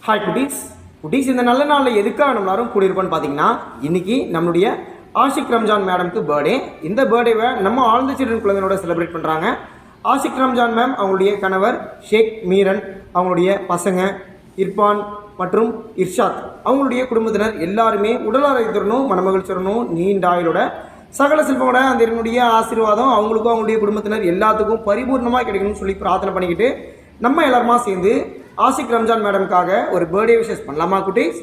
Hi குட்டீஸ். குட்டீஸ், இந்த நல்ல நாளில் எதுக்காக நம்ம எல்லாரும் கூடியிருப்போன்னு பார்த்தீங்கன்னா, இன்றைக்கி நம்மளுடைய ஆஷிக் ரம்ஜான் மேடம்க்கு பர்த்டே. இந்த பர்த்டேவை நம்ம ஆழ்ந்த சில்ட்ரன் குழந்தைகளோட செலிப்ரேட் பண்ணுறாங்க. ஆஷிக் ரம்ஜான் மேம், அவங்களுடைய கணவர் ஷேக் மீரன், அவங்களுடைய பசங்க இர்பான் மற்றும் இர்ஷாத், அவங்களுடைய குடும்பத்தினர் எல்லாருமே உடல் ஆரோக்கியத்துடனும் மனமகிழ்ச்சியுடனும் நீண்ட ஆயுளோட சகல செல்வங்களோட அந்த என்னுடைய ஆசீர்வாதம் அவங்களுக்கும் அவங்களுடைய குடும்பத்தினர் எல்லாத்துக்கும் பரிபூர்ணமாக கிடைக்கணும்னு சொல்லி பிரார்த்தனை பண்ணிக்கிட்டு நம்ம எல்லாருமா சேர்ந்து ஆஷிக் ரம்ஜான் மேடம்காக ஒரு பர்த்டே விஷஸ் பண்ணலாமா குட்டீஸ்?